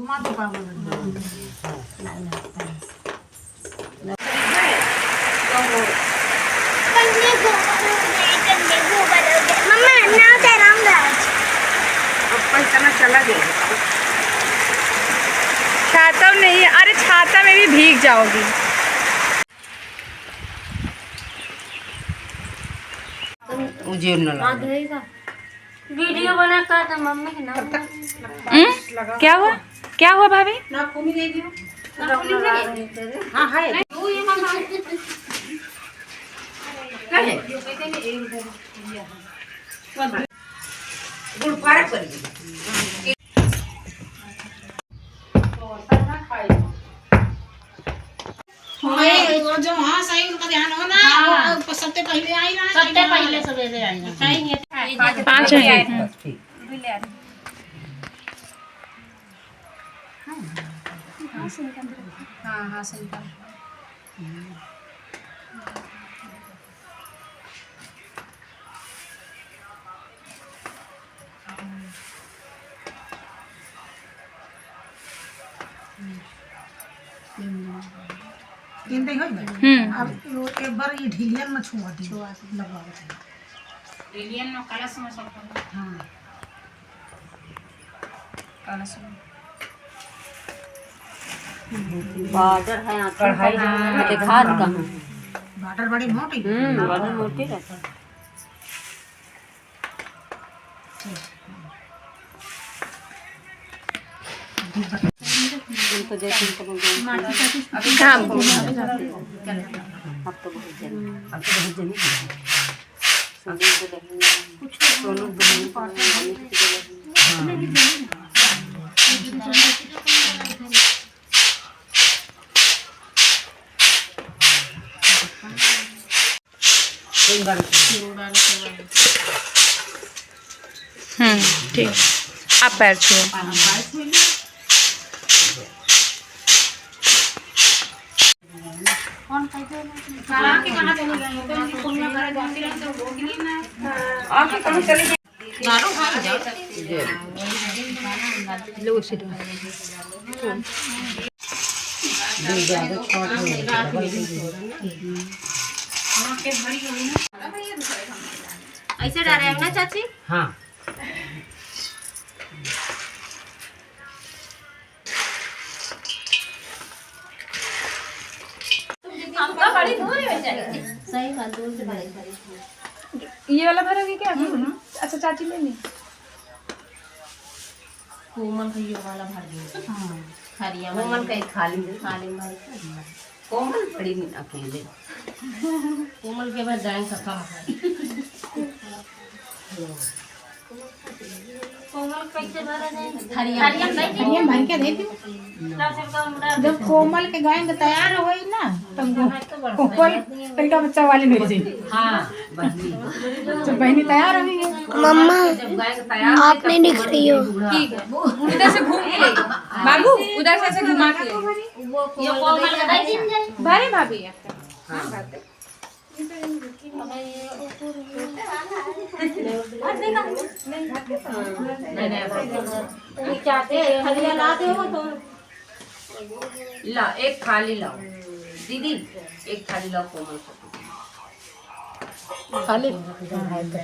छाता नहीं, अरे छाता में भी भीग जाओगी। वीडियो बना कर मम्मी के नाम। क्या हुआ, क्या हुआ भाभी? हाँ है जो हाँ सही उनका ध्यान हो ना। सबसे पहले आई ना, सबसे पहले सवेरे आई ना। 5 हाँ सही था। अब एक बार ये ढीलियन में छुआ दी लगवा ढीलियन में कलश में सब। हाँ कलश में बॉर्डर है, कढ़ाई दिखा कहाँ बॉर्डर बड़ी मोटी। बॉर्डर मोटी रहता है। तो जैसे अब तो बहुत जनी ठीक। आप पैर छुओ। ऐसे डालेंगे ना चाची? हाँ सही बात, दूर से बड़े ये वाला भरोगी क्या? अच्छा चाची ले ली। कोमल का ये वाला भर दो। हाँ हरिया कोमल का खाली भर। कोमल बड़ी अकेले कोमल के बाद जाएंगे खत्म कोमल कैसे भरा जाए? हरिया भाई क्या देती जब कोमल के गायन तैयार हो गई ना तब कोमल तरीका बच्चा वाली नहीं थी। हाँ बहनी जब बहनी तैयार हो गई मम्मा आपने नहीं खड़ी हो। ठीक है, उधर से घूम के बाबू, उधर से घुमा के ये कोमल का दे दिन जाए। बारे भाभी हरिया ला दे तो ला एक थाली लाओ दीदी, एक थाली लाओ कोमल खाली भर दे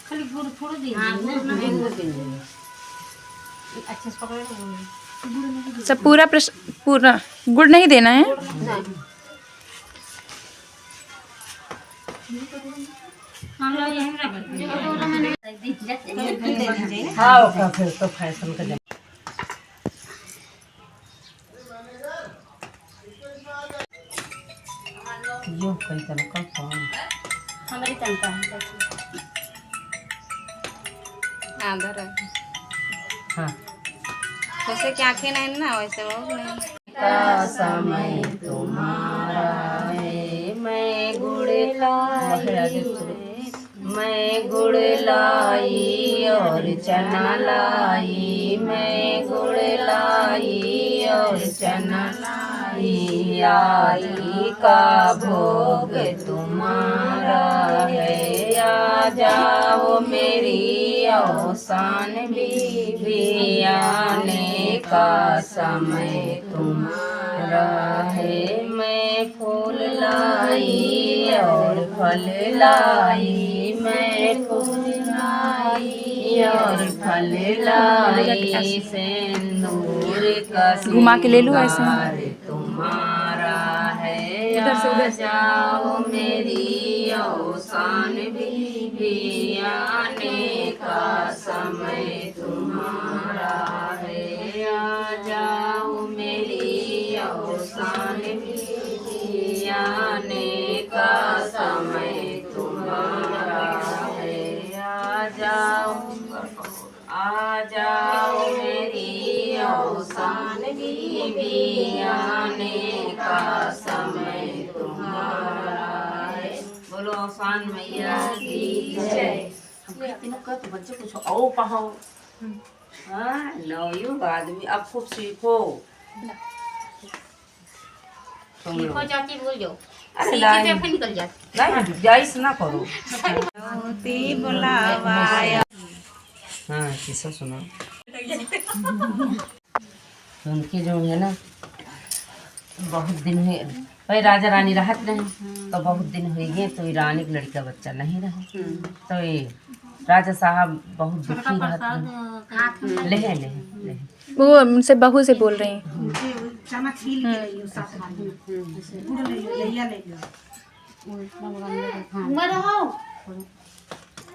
खाली गुड़ थोड़ा दे। अच्छा पकड़ सब पूरा गुड़ नहीं देना है। हाँ फिर तो फैशन का यो कई तरह का कौन हमारी तनका है आधा रह हाँ जैसे कि आंखें नहीं ना वैसे वो नहीं। का समय तुम्हारा है, मैं गुड़ लाई और चना लाई, मैं गुड़ लाई और चना लाई, आई का भोग जाओ मेरी अवसान भी आने का समय तुम्हारा है। मैं फूल लाई और फल लाई, मैं फूल लाई और फल लाई, सिंदूर का घुमा के ले लूं ऐसे? श्रृंगार तुम्हारा है। आ जाओ मेरी अवसान भी आने का समय तुम्हारा है। आ जाओ मेरी अवसान भी आने का समय तुम्हारा है। आ जाओ मेरी अवसान भी आने का समय तुम्हारा है। बोलो अवसान मैया की जय। हम कहते हैं तो बच्चे कुछ और पढ़ो। हाँ नवयुग आदमी अब खूब सीखो। तुम लोग जाती बोल जाओ, अरे सीखी लाइन तो फिर निकल जाती। नहीं जाइस ना करो। हाँ किस्सा सुना। तो उनके जो है ना बहुत दिन हुए भाई राजा रानी रहत रहे, तो बहुत दिन हुए गए तो ये रानी का लड़का बच्चा नहीं रहे। तो ये राजा साहब बहुत दुखी रहते हैं। लेहे लेहे लेहे वो उनसे बहू से बोल रही हैं। चना छील के ले लो साथ में गुड़ ले लो लैया ले लो।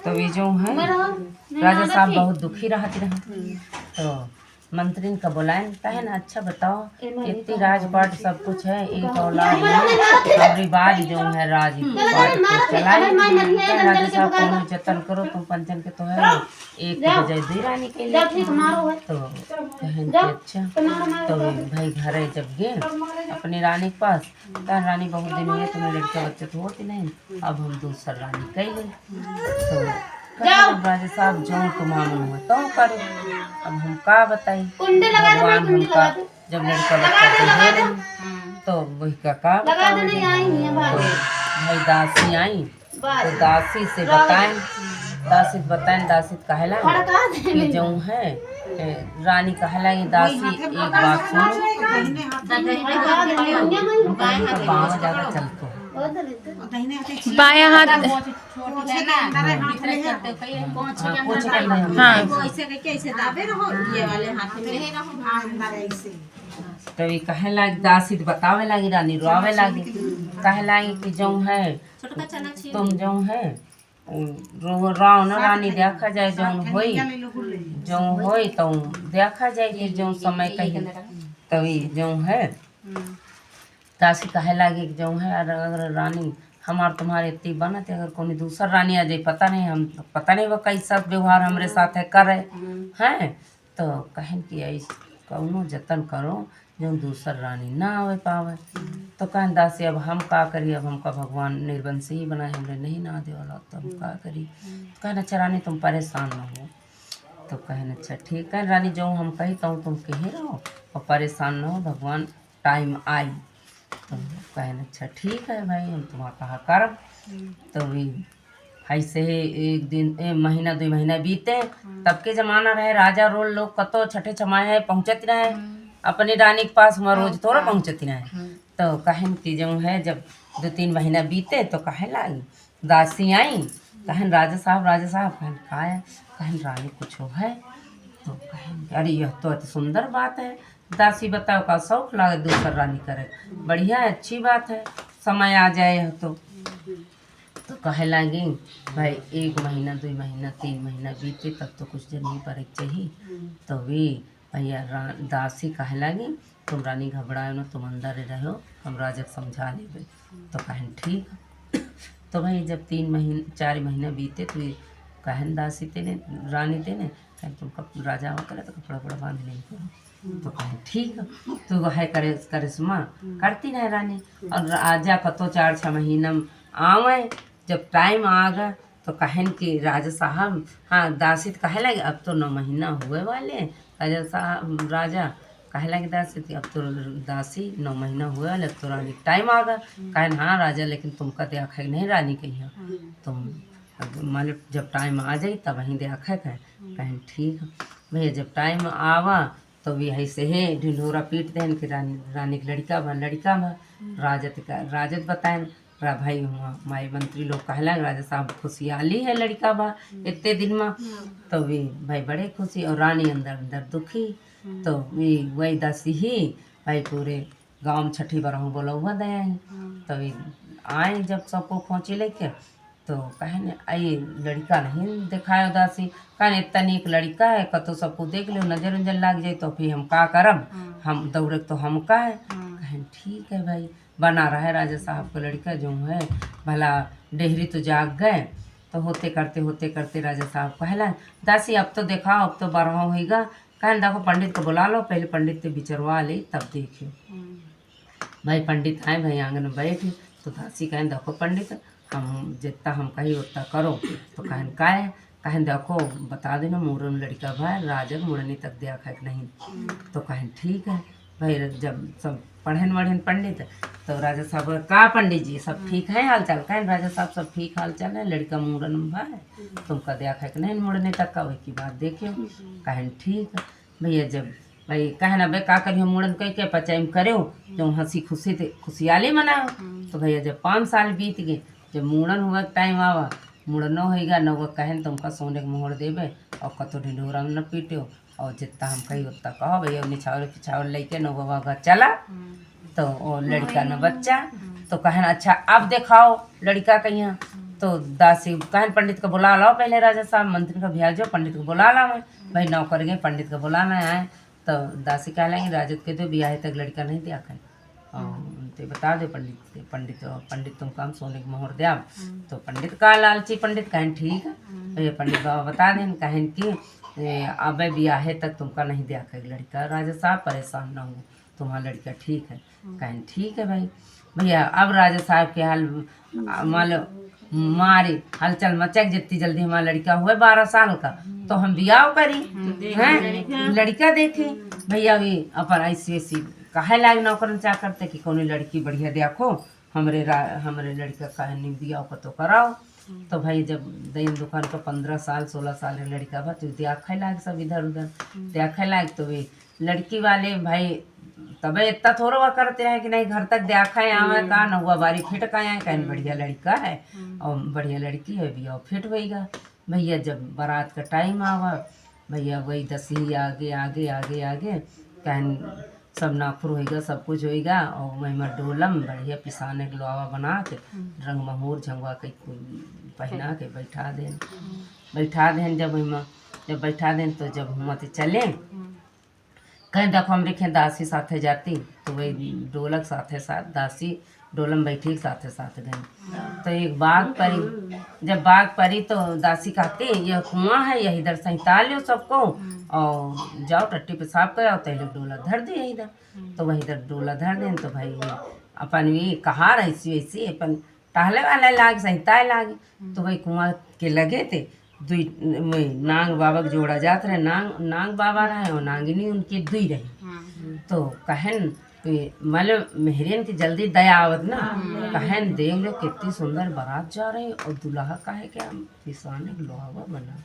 तो ये जो है राजा साहब बहुत दुखी रहते रहे। तो मंत्रिन का बुलाएं कहे ना अच्छा बताओ इतनी राजपाट सब कुछ है, एक औलाद हमारी बाज जो है राजपाट को चलाए। राजा साहब को जतन करो तुम पंचन के तो है एक बजाय दी रानी के लिए। तो कहें कि अच्छा। तो भाई घर जब गए अपनी रानी के पास, कहा रानी बहुत दिन हुए तुम्हें लड़का बच्चे तो होते नहीं, अब हम दूसरा रानी कह गए। तो राजा साहब जो तुम्हारा हुआ तो करो, अब हम का बताई भगवान हमका जब लड़का बच्चा दे नहीं तो वही का बताओ। तो भाई दासी आई तो दासी से बताएं, दासी बताएं दासी कहला कि जो है रानी कहला ये दासी एक बात सुनो। बाँह ज्यादा चलतो बायां हाथ। हाँ तभी कहे लगी दासी बतावे लगी, रानी रोवे लगी, कहे लगी कि जो है तुम जो है रो न रानी देखा जाए जो होई तो देखा जाए कि जो समय कही। तभी जो है दासी कहे लगी कि जो है अगर रानी हमार तुम्हारे इतनी बनत अगर कोई दूसरा रानी आ जाए पता नहीं, हम पता नहीं वो कैसा व्यवहार हमरे साथ है करे हैं। तो कहें कि ऐसे कौनो जतन करो जो दूसरा रानी ना आवे पावे। तो कहें दासी अब हम का करी, अब हमका भगवान निर्वंशी ही बनाए हमरे नहीं ना दे वाला तो हम का करी। कहन अच्छा रानी तुम परेशान ना हो। तो कहन अच्छा ठीक है रानी जो हम कही तो तुम कहे रहो और परेशान ना हो, भगवान टाइम आई। तो कहन अच्छा ठीक है भाई हम तुम्हारा कहा करब। तो भी ऐसे ही एक दिन महीना 2 महीना बीते, तब के जमाना रहे राजा रोल लोग कतो छठे छमाए है पहुँचत रहे अपनी रानी के पास, वहाँ रोज थोड़ा पहुँचत रहे। तो कहन कि जो है जब 2-3 महीना बीते तो कहे लाई दासी आई, कहन राजा साहब कहन का है, कहन रानी कुछ हो है। तो कहन अरे यह तो अति सुंदर बात है दासी बताओ का शौक लगे दूसरा रानी करे, बढ़िया है अच्छी बात है समय आ जाए तो कहे लगी भाई 1 महीना 2 महीना 3 महीना बीते तब तो कुछ दिन नहीं पड़े चाहिए। तो वे भैया दासी कहे लगी तुम रानी घबराए ना, तुम अंदर रहो हम राजा समझा लेंगे। तो कहन ठीक। तो भाई जब 4 महीना बीते तो कहन दासी तेने रानी तेने कहन तुम राजा हो करे तो कपड़ा वपड़ा बांध लेंगे। तो कहन ठीक तो वह करिश्मा करती रहे रानी। और राजा कतो 4-6 महीना आवे जब टाइम आ गया तो कहन कि राजा साहब हाँ दासी कहे लगे अब तो 9 महीना हुए वाले। राजा कहे लगे दासी अब तो दासी 9 महीना हुए वाले अब तो रानी टाइम आ गया। कहन हाँ राजा लेकिन तुमका देखा नहीं रानी कही तुम अब मतलब जब टाइम आ जाई तब वहीं देखा है। कहें ठीक है भैया। जब टाइम आवा तो भी ऐसे है ढिंढोरा पीट देन कि रानी के लड़का बा राजत बताएं भाई हुआ माई मंत्री लोग कहला राजा साहब खुशहाली है लड़का बा इतने दिन में। तो भी भाई बड़े खुशी और रानी अंदर अंदर दुखी। तो भी वही दसी ही भाई पूरे गांव में छठी बरहूँ बोला हुआ दया है। तो भी आए जब सबको पहुँचे लेके तो कहे आई लड़का नहीं दिखाए उदासी कहे इतना नीक लड़का है कतो सबको देख लो नजर उजर लग जाए तो फिर हम का करब हम दौड़े तो हम का है। कहें ठीक है भाई बना रहा है राजा साहब का लड़का जो है भला डेहरी तो जाग गए। तो होते करते राजा साहब कहला दासी अब तो दिखाओ अब तो बरहा होगा। कहें देखो पंडित को बुला लो पहले पंडित से विचरवा ले तब देखियो। भाई पंडित आए भाई आंगन में बैठे तो दासी कहें देखो पंडित हम जितना हम कही उतना करो। तो कहन का है कहें देखो बता देना मुरन लड़का भाई राजक मुरनी तक देखा है नहीं। तो कहें ठीक है भाई। जब सब पढ़न वढ़न पंडित तो राजा साहब का पंडित जी सब ठीक है हाल चाल। कहें राजा साहब सब ठीक हाल चाल है लड़का मुरन भाई तुमका देखा है नहीं मुरने तक का वही की बात देखियो। कहें ठीक है भैया। जब भाई कहे ना भाई का करियो मुड़न कह के पचाई करो जो हंसी खुशियाली मनाओ। तो भैया जब 5 साल बीत गए जब मुड़न हुआ टाइम आवा मुड़नो होगा न वो कहें तुमका सोने के मोहर देवे और कतो ढिंढोरा में न पीटो और जितना हम कही उतना कहो भैया निछावर पिछावर लेके न वो चला। तो वो लड़का न बच्चा तो कहन अच्छा अब दिखाओ लड़का कहीं। तो दासी कहन पंडित को बुला लाओ पहले राजा साहब मंत्री का भेजो पंडित को बुला लाओ। भाई नौकर गए पंडित को बुलाना है। तो दासी कह लेंगे राजत के तो ब्याह तक लड़का नहीं दिया कर तो बता दो पंडित तुम काम सोने की मोहर दिया। तो पंडित का लालची पंडित कहें ठीक है पंडित बाबा बता दें कहें कि अब ब्याह तक तुमका नहीं दिया कर लड़का। राजा साहब परेशान ना हो तुम्हारा लड़का ठीक है। कहें ठीक है भाई भैया। अब राजा साहब के हाल मान लो मारे हलचल मचक जितनी जल्दी हमारा लड़का हुआ 12 साल का तो हम ब्याह करी हैं लड़का देखे भैया। भी अपन ऐसी काहे लाग नौकर चाह करते कि कौन लड़की बढ़िया देखो हमरे लड़का काहे नहीं ब्याह को तो कराओ। तो भाई जब दिन दुकान का 15 साल 16 साल का लड़का बा तो देखा लाग सब इधर उधर देखा लाग। तो वे लड़की वाले भाई तबे इतना थोड़ा हुआ करते हैं कि नहीं घर तक देखा आवे का न हुआ बारी फिट का आए कहीं बढ़िया लड़का है और बढ़िया लड़की है भी और फिट होएगा। भैया जब बारात का टाइम आवा भैया वही दसी आगे आगे आगे आगे कहीं सब नाखुर होएगा सब कुछ होएगा और वही में डोलम बढ़िया पिसाने के लोवा बना के रंग महूर झंगवा के पहना के बैठा दें जब वही जब बैठा दें तो जब हम चले कहीं देखो हम देखें दासी साथे जाती तो वही ढोलक साथे साथ दासी डोलम बैठी साथे साथ गई। तो एक बाग परी जब बाग परी तो दासी कहती यह कुआं है यह इधर सहिता लो सबको और जाओ टट्टी पेशाब कर आओ तो डोला धर दे इधर। तो वही इधर डोला धर दें तो भाई अपन भी कहा ऐसी वैसी अपन टहले वाले लाग सहिता लागे। तो वही कुआं के लगे थे दुई वही नांग बाबा के जोड़ा जात रहे नांग बाबा रहे और नांगिनी उनके दुई रहे। तो कहन मतलब मेहरियन की जल्दी दया आवत ना कहन देख लो कितनी सुंदर बारात जा रही और दुल्हा का है क्या पिसाने लोहावा बना।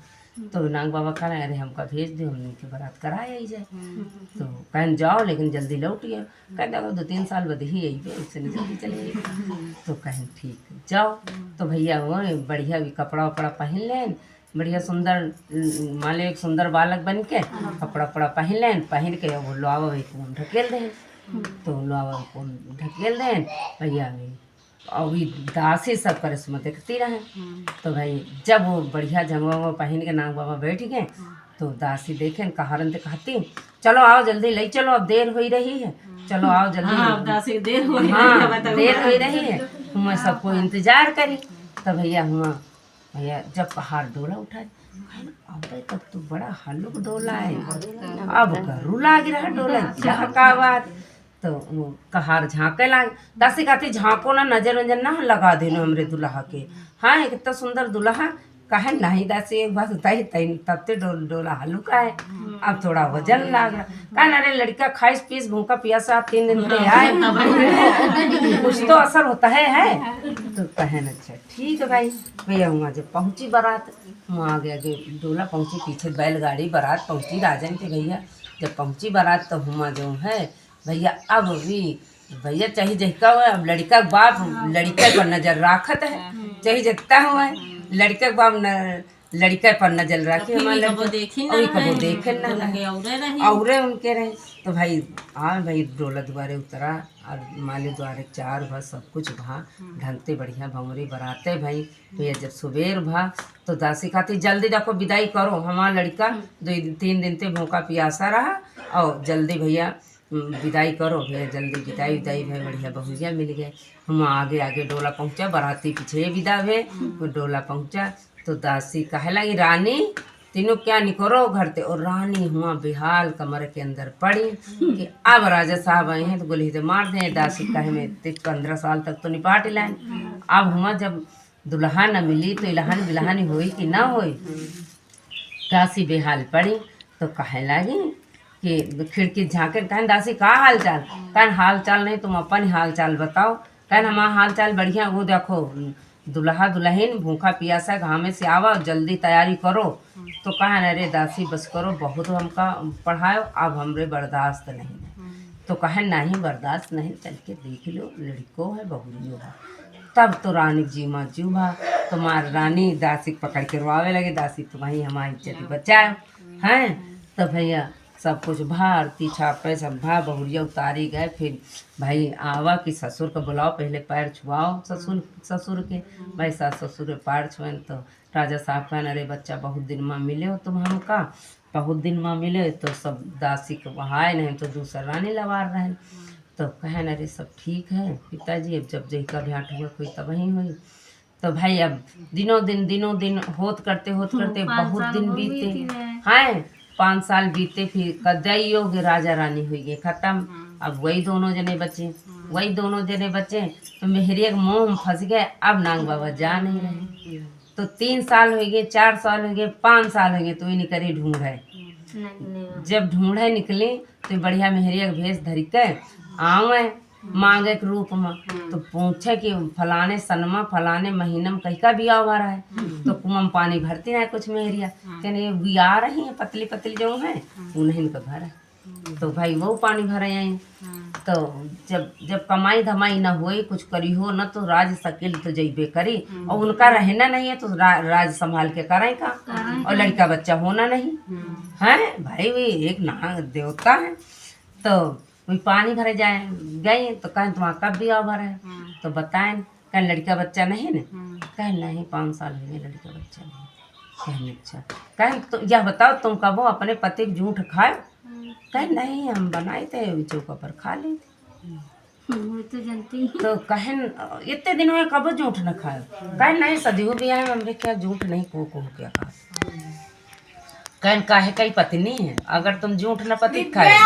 तो नांग बाबा कह रहे अरे हमका भेज दे हमने की बारात कराए आई जाए। तो कहन जाओ लेकिन जल्दी लौटिए कह देखो 2-3 साल बाद ही आई उससे नहीं जल्दी चले। तो कहन ठीक जाओ। तो भैया वो बढ़िया भी कपड़ा वपड़ा पहन लें बढ़िया सुंदर मान लो एक सुंदर बालक बन के कपड़ा वपड़ा पहन के वो लोहावा को ढकेल दें। तो लोहावा को ढकेल दें भैया और भी दासी सब कर उसमें देखती रहे। तो भाई जब वो बढ़िया झंगवा पहन के नाग बाबा बैठ गए तो दासी देखें कहारन से कहती चलो आओ जल्दी ले चलो अब देर हो रही है चलो आओ जल्दी देर हो रही है मैं सबको इंतजार करी। तो भैया जब पहाड़ डोला उठा अब तब तो बड़ा हल्लुक डोला है अब गरू लाग रहा डोला झाँकावाद। तो वो कहार झाँके लाग दासी कहती झाँको ना नजर वजर ना लगा देनो हमरे दुल्हा के। हाँ कितना सुंदर दुल्हा कहे नहीं दासी एक बार उताई तैन तब ते डोला हल्का है, अब थोड़ा वजन लाग रहा। कहे अरे लड़का खाइस पीस भूखा पियासा 3 दिन से आए कुछ तो असर होता है। तो कहे अच्छा ठीक है भाई। भैया वहाँ जब पहुँची बारात, वहाँ आगे आगे डोला पहुँची, पीछे बैलगाड़ी बारात पहुँची राजन के भैया। जब पहुँची बारात तो हुआ जो है भैया, अब भी भैया चाहे जहका हुआ, अब लड़का के बाप लड़का पर नजर राखत है, चाहे जगता हुआ है लड़का के बाप लड़का पर नजर रखे, हमारे कबो देखे ना और उनके रहे। तो भाई हाँ भाई डोला द्वारे उतरा और माले द्वारे 4 भा सब कुछ भा ढंगते बढ़िया भंवरी बराते भाई। भैया जब सुबेर भा तो दासी खाती जल्दी देखो विदाई करो, हमारा लड़का 2-3 दिन से भूखा पियासा रहा और जल्दी भैया विदाई करो। भैया जल्दी विदाई भाई बढ़िया बहुरिया मिल गए। हम आगे आगे डोला पहुँचा, बाराती पीछे विदा भे, डोला पहुँचा तो दासी कहे लगी रानी तीनों क्या निकरो घर ते। और रानी हुआ बेहाल कमरे के अंदर पड़ी कि अब राजा साहब आए हैं तो गोली से मार दें। दासी कहे में 15 साल तक तो निपाट लाइन, अब हुआ जब दुल्हा न मिली तो इलहान बिलहानी हुई कि ना हुई। दासी बेहाल पड़ी तो कहे लगी कि खिड़की झाँके, कहन दासी का हाल चाल, कहन हाल चाल नहीं तुम अपन हाल चाल बताओ। कहन हमारा हाल चाल बढ़िया, वो देखो दुल्हा दुल्हन भूखा पियासा घामे से आवा जल्दी तैयारी करो। तो कहन अरे दासी बस करो, बहुत हमका पढ़ाओ, अब हमरे बर्दाश्त नहीं है। तो कहन नहीं बर्दाश्त नहीं, चल के देख लो लड़को है बहुरियो है। तब तो रानी जी माँ जीव भा, तुम्हार रानी दासी पकड़ के रोआवे लगे, दासी तुम्हारी हमारी इज्जत बचाओ हैं। तो भैया सब कुछ भा आरती छापे सब भा बहुरिया उतारी गए। फिर भाई आवा कि ससुर को बुलाओ, पहले पैर छुआओ ससुर के। भाई सास ससुर के पैर छुएन तो राजा साहब कहन अरे बच्चा बहुत दिन में मिले हो तुम हमका, बहुत दिन में मिले। तो सब दासी को वहाँ नहीं तो दूसरा रानी लवार रहे। तो कहन अरे सब ठीक है पिताजी, अब जब जही का भेंट हुआ कोई तब ही हुई। तो भाई अब दिनों दिन होत करते बहुत दिन बीते हैं, 5 साल बीते। फिर कदाई हो गए, राजा रानी हुई गए खत्म। अब वही दोनों जने बचे तो मेहरिया के मुँह में फंस गए। अब नाग बाबा जा नहीं रहे। तो 3 साल हो गए, 4 साल हो गए, 5 साल हो गए, तो ये निकली ढूंढे। जब ढूंढे निकली तो बढ़िया मेहरिया के भेष धरी के आवे मांगे के रूप में। तो पूछे कि फलाने सनमा फलाने महीने में कहीं का बिया हुआ रहा है। तो कुआं में पानी भरती रहे कुछ मेहरिया, कहने बिया रही है पतली पतली जो है उन्हें इनका भरा। तो भाई वो पानी भरे आई। तो जब कमाई धमाई ना हुई कुछ करी हो न तो राज सकेल तो जइबे करी, और उनका रहना नहीं है तो राज संभाल के करें का, और लड़का बच्चा होना नहीं है। भाई वे एक नाग देवता है। तो वही पानी भरे जाए गए तो कहें तुम्हारा कब बिया भरा है। तो बताएं कहें लड़का बच्चा नहीं न, कहें नहीं 5 साल हो गए लड़का बच्चा नहीं। कहें अच्छा, कहें तो यह बताओ तुम कबो अपने पति के जूठ खाए। कहें नहीं हम बनाए थे चौका पर खा ली थी। तो कहें इतने दिन हुए कबो जूठ न खाए। कहें नहीं सदियों भी आए हमने क्या जूठ नहीं को क्या खा। कहें काहे कई पत्नी है, अगर तुम जूठ न पति खाए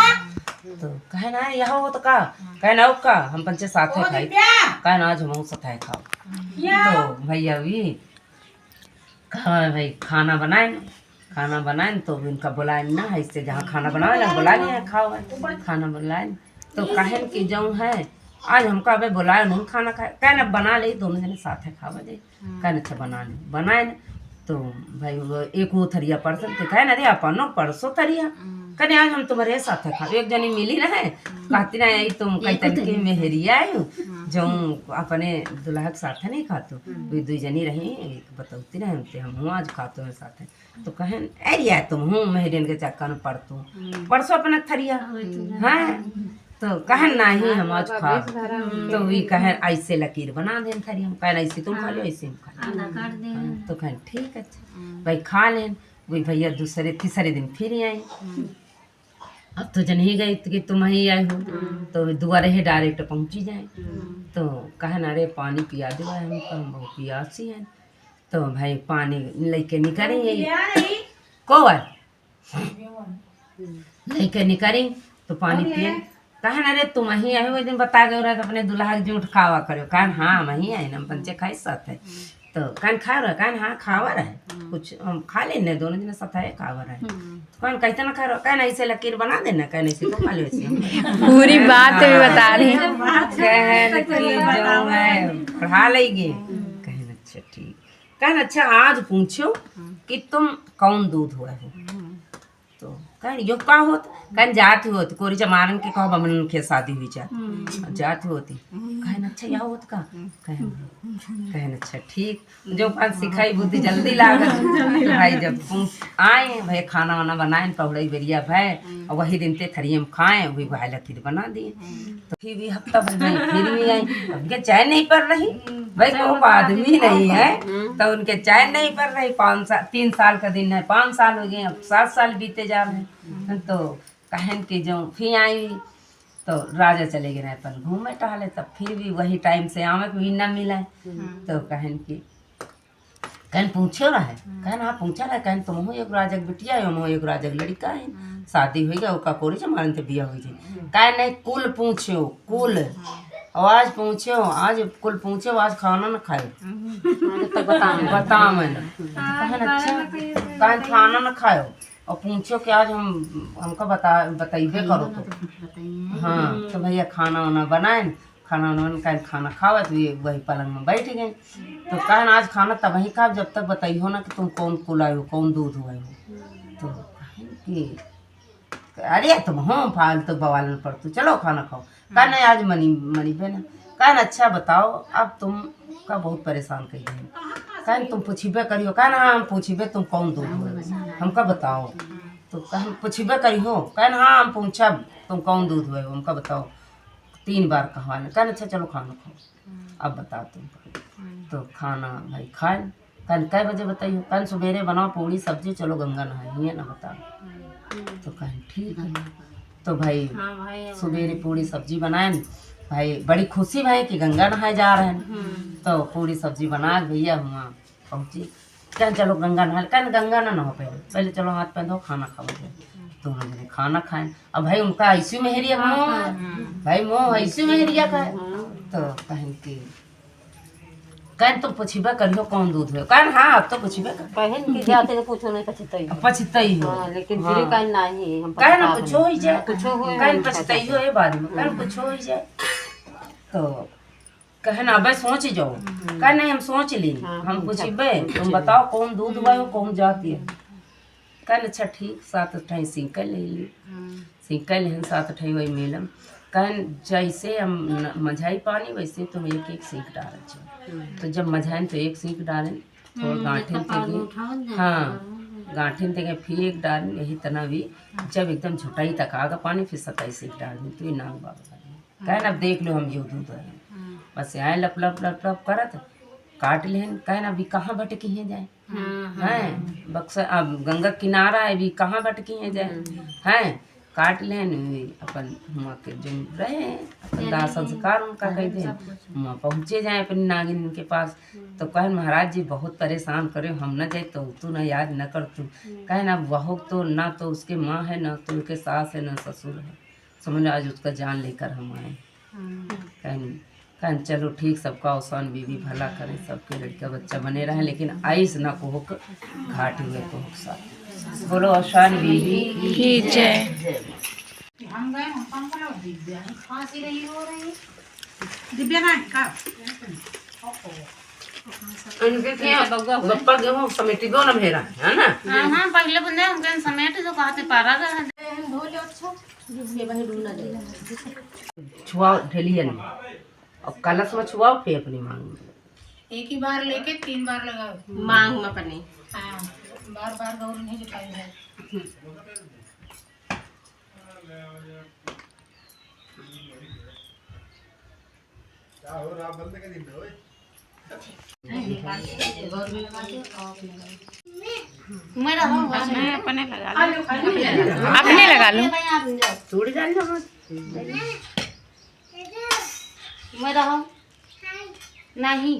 तो कहे ना यह हो तो का कहे ना का हम पंचे साथे खाई, कहे ना आज हम साथे खाओ। तो भैया भी भाई खाना बनाए तो इनका बुलाए ना इससे जहाँ खाना बनाए ना बुला लिया खाओ खाना बुलाए। तो कहें कि जो है आज हमका अबे बुलाए नहीं खाना खाए, कहे ना बना ले दोनों जने साथे खावा जाए। कहे अच्छा बनाए तो भाई वो एक वो थरिया परसन थे, कहे ना रे अपन परसों थरिया कने आज हम तुम्हारे साथ खा। एक जनी मिली रहे कहती ना यही तुम कई तरीके में हेरिया आयो जो अपने दुल्हा के साथ नहीं खातो। वे 2 जनी रही बतौती रहे हम आज खाते हैं साथ। तो कहें अरे तुम हूँ मेहरियन के चक्कर में पड़तू परसों अपना थरिया हैं। तो कहें नहीं हम आज खा। तो वे कहें ऐसे लकीर बना दें थरिया, हम कहें ऐसे तुम खा लो ऐसे हम खा लो। तो कहें ठीक है भाई खा लें। वही भैया तीसरे दिन फिर आए। अब तो जन ही गई कि तुम ही आए हो तो दोबारा ही डायरेक्ट पहुंची जाए। तो कहे ना रे पानी पिया दो हम बहुत पियासी हैं। तो भाई पानी लेके निकलेंगे को लेके निकलें तो पानी पिए। कहे ना रे तुम ही आए हो दिन बता गए अपने दुल्हा के जूठ खावा करो। कहे हाँ हम ही आए हम पंचे खाई साथ है। तो कान खा रहा कान हाँ खावा रहे कुछ हम खा लेने दोनों जने साथ है खावा रहे कौन कहते ना खा रहा कान ऐसे लकीर बना देना कान ऐसे तो खा लो ऐसे पूरी बात भी बता रही हैं। कहन की जो है पढ़ा लेंगे कहन अच्छा ठीक कहन अच्छा आज पूछो कि तुम कौन दूध हुआ हो तो कहन यो का होत कहन जात होत कोरी जमारन के कहो बमन के शादी हुई जात होती कहन अच्छा या होत का कहन अच्छा ठीक जो पास सिखाई बुद्धि जल्दी लागत तो भाई जब तुम आए भाई खाना वाना बनाए पहुड़ई बेरिया भाई और वही दिन ते थरिये में खाए वही भाई लकीर बना दिए तो फिर भी हफ्ता भर गई फिर भी आई उनके चैन नहीं पड़ रही भाई को आदमी नहीं है तो उनके चैन नहीं पड़ रही 3 साल का दिन है 5 साल हो गए अब 7 साल बीते जा रहे हैं तो कहन के जो फिर आई तो राजा चले गए अपन घूमे टहले तब फिर भी वही टाइम से आवे भी न मिला तो कहन की कहन पूछो रहा कहन हाँ पूछा रहा कहन तुम हो एक राजा के बिटिया है हम एक राजा के लड़का है शादी हुई गया उसका कोरी से मारन तो बिया हुई थी कहन नहीं कुल पूछो कुल आज पूछो आज कुल पूछो आज खाना न खाओ बता मैंने कहन अच्छा कहन खाना न खाओ और पूछो कि आज हमको बताइबे करो तो हाँ तो भैया खाना वाना बनाए खाना वाना खाना खाओ तो ये वही पलंग में बैठ गए तो कहन आज खाना तब ही खाओ जब तक बताइयो ना कि तुम कौन कुल आए हो कौन दूध हुआ हो तो कहन कि अरे तुम हो फालतू बवालन पर तू चलो खाना खाओ कहन नहीं आज मनी पे ना कहन अच्छा बताओ अब तुम का बहुत परेशान कही कहन तुम पूछिबे करियो कहन हाँ हम पूछिबे तुम कौन दूध हुए हमका बताओ तो कहन पूछिबे करियो कहन हाँ हम पूछब तुम कौन दूध हुए हमका बताओ 3 बार कहवा कहन अच्छा चलो खाना खाओ अब बताओ तुम तो खाना भाई खाए कहन कै बजे बताइयो कहन सवेरे बनाओ पूरी सब्जी चलो गंगा नहाइए ना बताओ तो कहन ठीक है तो भाई सवेरे पूरी सब्जी बनाए भाई बड़ी खुशी भाई कि गंगा नहाए जा रहे हैं तो पूरी सब्जी बना भैया वहाँ पहुँची कहन चलो गंगा नहा कहन गंगा ना नहो पहले चलो हाथ पैर धो खाना खाओ दोनों जने खाना खाएं अब भाई उनका ऐसी मेहरिया मोह भाई मोह ऐसी मेहरिया का तो कहन की कहन तुम पूछिबे करियो कौन दूध हुए कहन हाँ अब तो पूछिबे पहन के जाते तो कुछ नहीं पछतई हो लेकिन फिर कहीं नहीं हम कहन कुछो ही जाए कुछो हो कहन पछतई हो ये बात में कहन कुछो ही जाए तो कहन अब सोच जाओ कहन नहीं हम सोच ली हम पूछिबे तुम बताओ कौन दूध हुआ हो कौन जाती है कहन अच्छा ठीक 7 अठाई सिंकल ले ली सिंकल हैं 7 अठाई वही मेलम कहन जैसे हम मझाई पानी वैसे तुम एक सीख डाल तो जब मझाइन तो एक सीख डालें थोड़ा गांठिन तेगे हाँ गांठिन तेगे फिर एक डाल यही तना भी जब एकदम झुटाई तक आगा पानी फिर 27 सीख डाल दी तो ये नाग बाबा कहन अब देख लो हम जो दूध है बस आए लप लप लप लप करत काट लेन कहन अभी कहाँ भटकी है जाए हैं बक्सर अब गंगा किनारा है अभी कहाँ भटकी है जाए हैं काट लेन अपन हुआ के जो रहे अपन दाह संस्कार उनका कह दे वहाँ पहुँचे जाए अपनी नागिन के पास तो कहन महाराज जी बहुत परेशान करे हम न जाए तो तू न याद न कर तू कहन अब वह तो ना तो उसके माँ है ना तो उसके सास है ना ससुर है समझ आज उसका जान लेकर हम आए कहन चलो ठीक सबका अवसान बीवी भला करे सबके लड़का बच्चा बने रहे लेकिन आइस ना को घाट हुए को साथ बोलो अवसान बीवी की जय। हम गए हम पंखा दिव्या खांसी रही हो रही दिव्या ना का उनके क्या गप्पा गेहूं समेटी दो ना मेरा है ना हां पहले बंदे हम कहीं समेट तो कहते पारा गए धो लो अच्छा ये वही डूना दे छुआओ ढेलियन और कलश में छुआओ फिर अपनी मांग में एक ही बार लेके 3 बार लगाओ मांग में अपने हाँ बार बार गौर नहीं जुटाई है मेरा हो अपने लगा लो चूड़ी डाल दो मेरा हो नहीं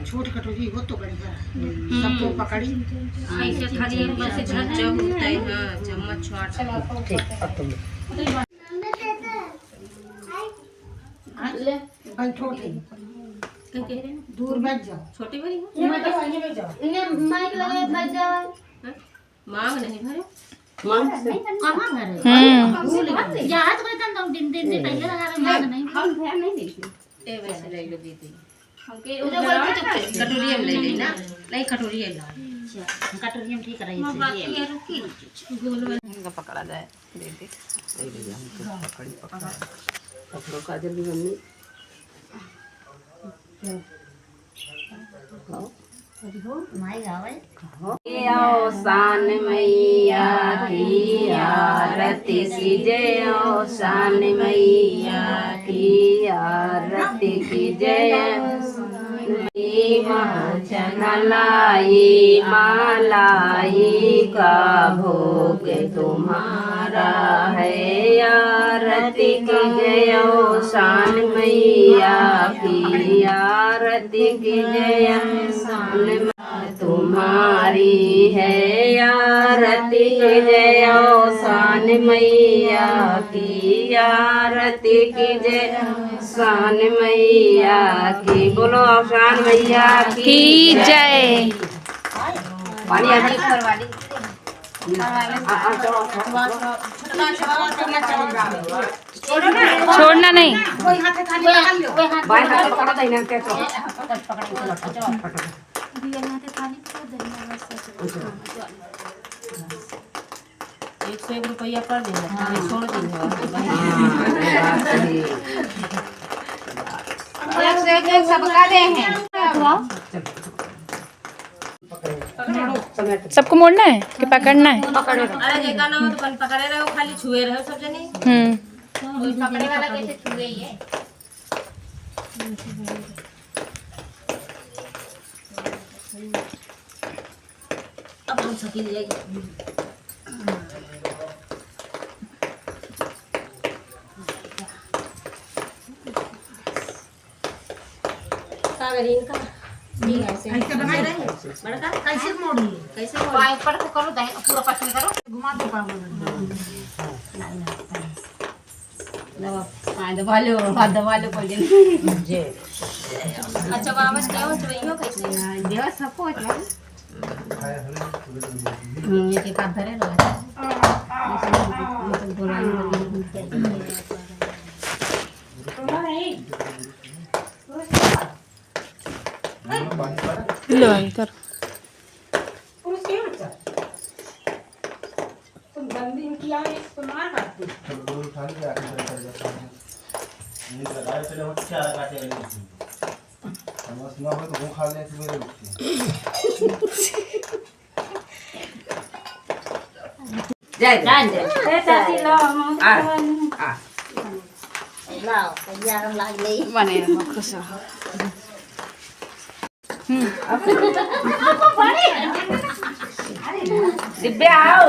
छोटी कटोरी हो तो बढ़िया सबको पकड़ी ऐसे खाली बस झटझट होता है। हां चम्मच छोड़ ठीक अब तुम बैठो दूर बैठ जाओ छोटी बड़ी हो ये बैठो आगे बैठ जाओ इन्हें माइक लगा बैठ जाओ। मांग नहीं भरे कहां घर है हम्म याद करता तुम दिन दिन से पहले लगा रहे मांग नहीं हम ध्यान नहीं देते ए वैसे ले लो दीदी हमके उधर कटोरी में ले लेना नहीं कटोरी है ला कटोरी में ठीक रही हम बाकी है रुकी गोल वाला इनका पकड़ा जाए दीदी पकड़ो काजल की मम्मी माई गावे आओ शान मैया की आरती कीजिए ओ शान मैया की आरती कीजिए लाई मालाई का भोग तुम्हारा है आरती कीजिए ओ शान मैया की आरती कीजिए शान तुम्हारी है आरती कीजिए ओ शान मैया की आरती कीजिए शान मैया की बोलो शान मैया की जय। पानी आदि छोड़ना नहीं। कोई हाथ खाली निकाल लो बाएं हाथ से पकड़ो दाहिने हाथ से एक सौ 1 रुपया कर देना छोड़ देना सबका दे हैं सबको मोड़ना है कि पकड़ना है? अरे जेका ना हो तो पकड़े रहो खाली छुए रहो सब जने कोई पकड़े वाला कैसे छुए ही है। अब हम सकी जाएगी कागरीन का नहीं ऐसे ऐसे बनाई रही बड़का कैसे मोड़ी कैसे पाए पर को करो दाएं पूरा पछन करो घुमा दो पाव दबा हां दबा लो हाथ दबा लो पहले जे अच्छा वापस क्या हो चुई हो कैसे देवा सबको है ये के हाथ धरे लो लो इधर पुरुष के बच्चा तुम गंदी निकला इसको मार काटती दूर उठा के आके कर जाता है ये लगाए चले हो क्या काटे गए बस ना हो तो वो खा ले सवेरे उठ के जय जान दे ताती लो आ लाओ तैयार लाग ले बने रहो खुश रहो। दिव्या आओ